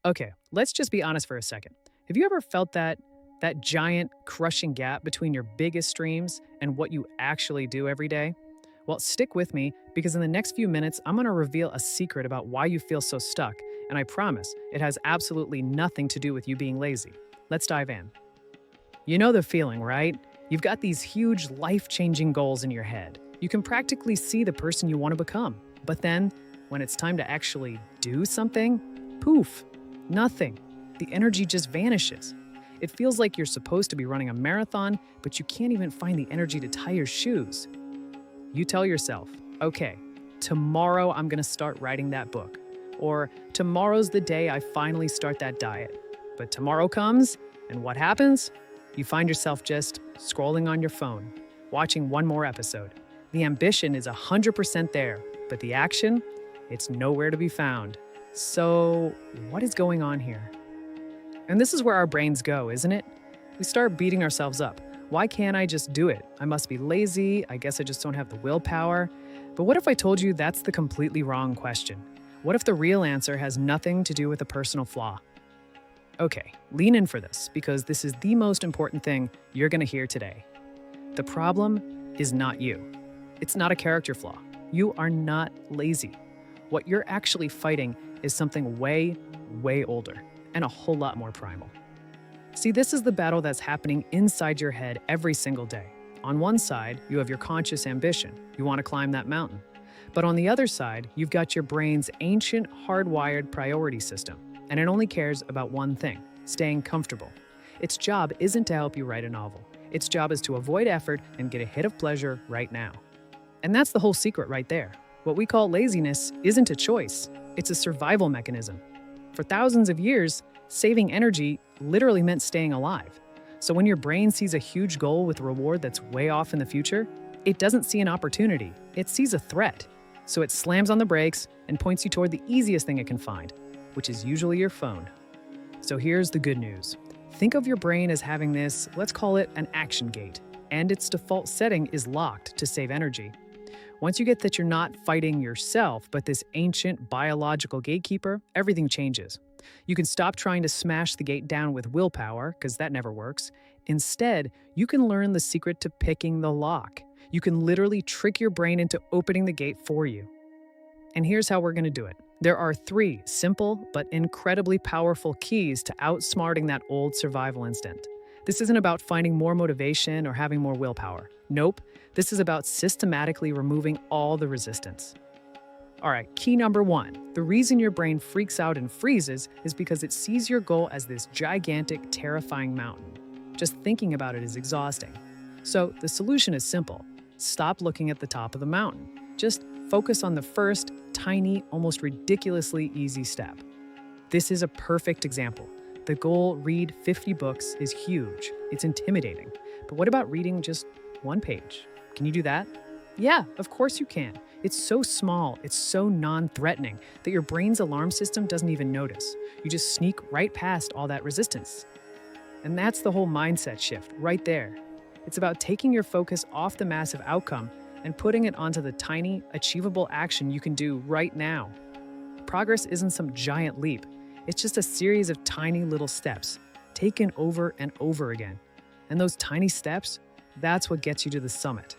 Okay, let's just be honest for a second. Have you ever felt that giant crushing gap between your biggest dreams and what you actually do every day? Well, stick with me because in the next few minutes I'm going to reveal a secret about why you feel so stuck, and I promise it has absolutely nothing to do with you being lazy. Let's dive in. You know the feeling, right? You've got these huge life-changing goals in your head. You can practically see the person you want to become. But then when it's time to actually do something, poof, nothing. The energy just vanishes. It feels like you're supposed to be running a marathon, but you can't even find the energy to tie your shoes. You tell yourself, okay, tomorrow I'm going to start writing that book. Or tomorrow's the day I finally start that diet. But tomorrow comes, and what happens? You find yourself just scrolling on your phone, watching one more episode. The ambition is 100% there, but the action, it's nowhere to be found. So, what is going on here? And this is where our brains go, isn't it? We start beating ourselves up. Why can't I just do it? I must be lazy. I guess I just don't have the willpower. But what if I told you that's the completely wrong question? What if the real answer has nothing to do with a personal flaw? Okay, lean in for this because this is the most important thing you're going to hear today. The problem is not you. It's not a character flaw. You are not lazy. What you're actually fighting is something way, way older and a whole lot more primal. See, this is the battle that's happening inside your head every single day. On one side, you have your conscious ambition. You want to climb that mountain. But on the other side, you've got your brain's ancient, hardwired priority system, and it only cares about one thing: staying comfortable. Its job isn't to help you write a novel. Its job is to avoid effort and get a hit of pleasure right now. And that's the whole secret right there. What we call laziness isn't a choice. It's a survival mechanism. For thousands of years, saving energy literally meant staying alive. So when your brain sees a huge goal with a reward that's way off in the future, it doesn't see an opportunity. It sees a threat. So it slams on the brakes and points you toward the easiest thing it can find, which is usually your phone. So here's the good news. Think of your brain as having this, let's call it an action gate, and its default setting is locked to save energy. Once you get that you're not fighting yourself, but this ancient biological gatekeeper, everything changes. You can stop trying to smash the gate down with willpower, because that never works. Instead, you can learn the secret to picking the lock. You can literally trick your brain into opening the gate for you. And here's how we're going to do it. There are 3 simple but incredibly powerful keys to outsmarting that old survival instinct. This isn't about finding more motivation or having more willpower. Nope, this is about systematically removing all the resistance. All right, key number 1. The reason your brain freaks out and freezes is because it sees your goal as this gigantic, terrifying mountain. Just thinking about it is exhausting. So the solution is simple. Stop looking at the top of the mountain. Just focus on the first, tiny, almost ridiculously easy step. This is a perfect example. The goal, read 50 books, is huge. It's intimidating. But what about reading just 1 page? Can you do that? Yeah, of course you can. It's so small, it's so non-threatening that your brain's alarm system doesn't even notice. You just sneak right past all that resistance. And that's the whole mindset shift right there. It's about taking your focus off the massive outcome and putting it onto the tiny, achievable action you can do right now. Progress isn't some giant leap. It's just a series of tiny little steps, taken over and over again. And those tiny steps, that's what gets you to the summit.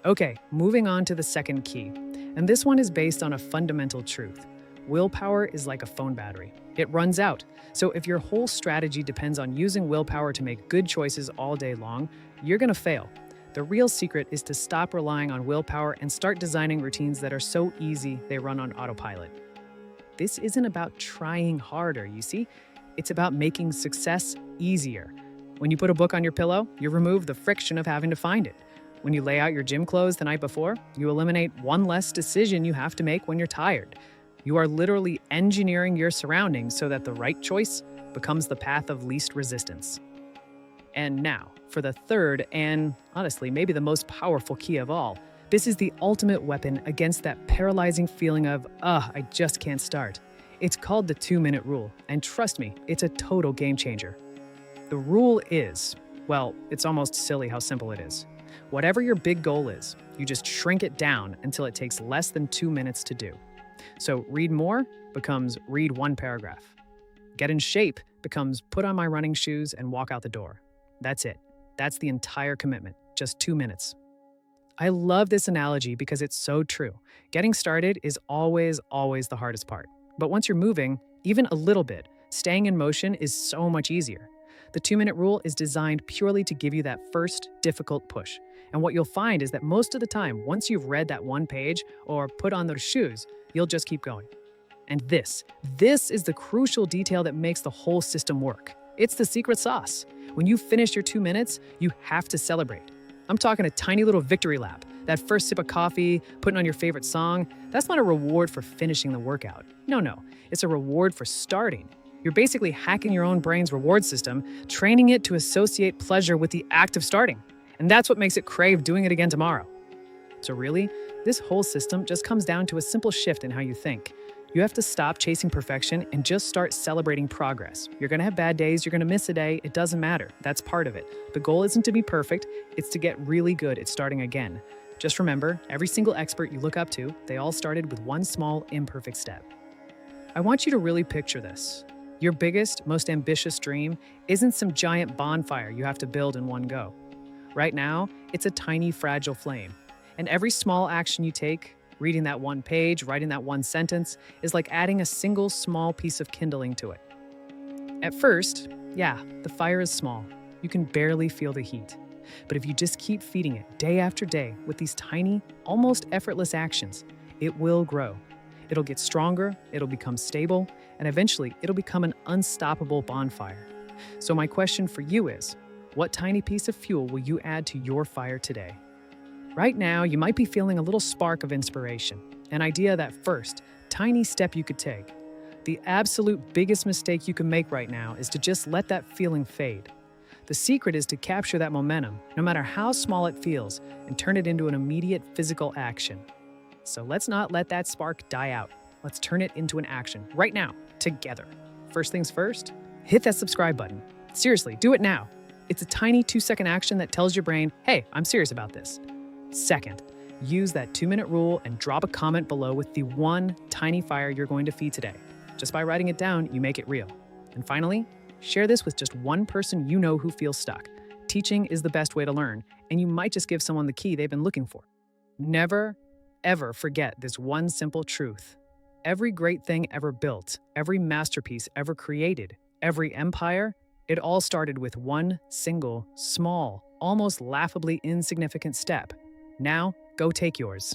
Okay, moving on to the second key. And this one is based on a fundamental truth. Willpower is like a phone battery. It runs out. So if your whole strategy depends on using willpower to make good choices all day long, you're gonna fail. The real secret is to stop relying on willpower and start designing routines that are so easy they run on autopilot. This isn't about trying harder, you see? It's about making success easier. When you put a book on your pillow, you remove the friction of having to find it. When you lay out your gym clothes the night before, you eliminate one less decision you have to make when you're tired. You are literally engineering your surroundings so that the right choice becomes the path of least resistance. And now, for the third and, honestly, maybe the most powerful key of all. This is the ultimate weapon against that paralyzing feeling of, I just can't start. It's called the 2-minute rule, and trust me, it's a total game changer. The rule is, well, it's almost silly how simple it is. Whatever your big goal is, you just shrink it down until it takes less than 2 minutes to do. So read more becomes read 1 paragraph. get in shape becomes put on my running shoes and walk out the door. That's it. That's the entire commitment. Just 2 minutes. I love this analogy because it's so true. Getting started is always the hardest part. But once you're moving, even a little bit, staying in motion is so much easier. The 2-minute rule is designed purely to give you that first difficult push. And what you'll find is that most of the time, once you've read that one page or put on those shoes, you'll just keep going. And this is the crucial detail that makes the whole system work. It's the secret sauce. When you finish your 2 minutes, you have to celebrate. I'm talking a tiny little victory lap. That first sip of coffee, putting on your favorite song, that's not a reward for finishing the workout. No, it's a reward for starting. You're basically hacking your own brain's reward system, training it to associate pleasure with the act of starting. And that's what makes it crave doing it again tomorrow. So really, this whole system just comes down to a simple shift in how you think. You have to stop chasing perfection and just start celebrating progress. You're gonna have bad days, you're gonna miss a day, it doesn't matter. That's part of it. The goal isn't to be perfect, it's to get really good at starting again. Just remember, every single expert you look up to, they all started with one small, imperfect step. I want you to really picture this. Your biggest, most ambitious dream isn't some giant bonfire you have to build in one go. Right now, it's a tiny, fragile flame. And every small action you take, reading that one page, writing that one sentence, is like adding a single small piece of kindling to it. At first, yeah, the fire is small. You can barely feel the heat. But if you just keep feeding it day after day with these tiny, almost effortless actions, it will grow. It'll get stronger, it'll become stable, and eventually it'll become an unstoppable bonfire. So my question for you is, what tiny piece of fuel will you add to your fire today? Right now, you might be feeling a little spark of inspiration, an idea that first, tiny step you could take. The absolute biggest mistake you can make right now is to just let that feeling fade. The secret is to capture that momentum, no matter how small it feels, and turn it into an immediate physical action. So let's not let that spark die out. Let's turn it into an action right now, together. First things first, hit that subscribe button. Seriously, do it now. It's a tiny 2-second action that tells your brain, hey, I'm serious about this. Second, use that 2-minute rule and drop a comment below with the one tiny fire you're going to feed today. Just by writing it down, you make it real. And finally, share this with just one person you know who feels stuck. Teaching is the best way to learn, and you might just give someone the key they've been looking for. Never, ever forget this one simple truth. Every great thing ever built, every masterpiece ever created, every empire, it all started with one single, small, almost laughably insignificant step. Now, go take yours.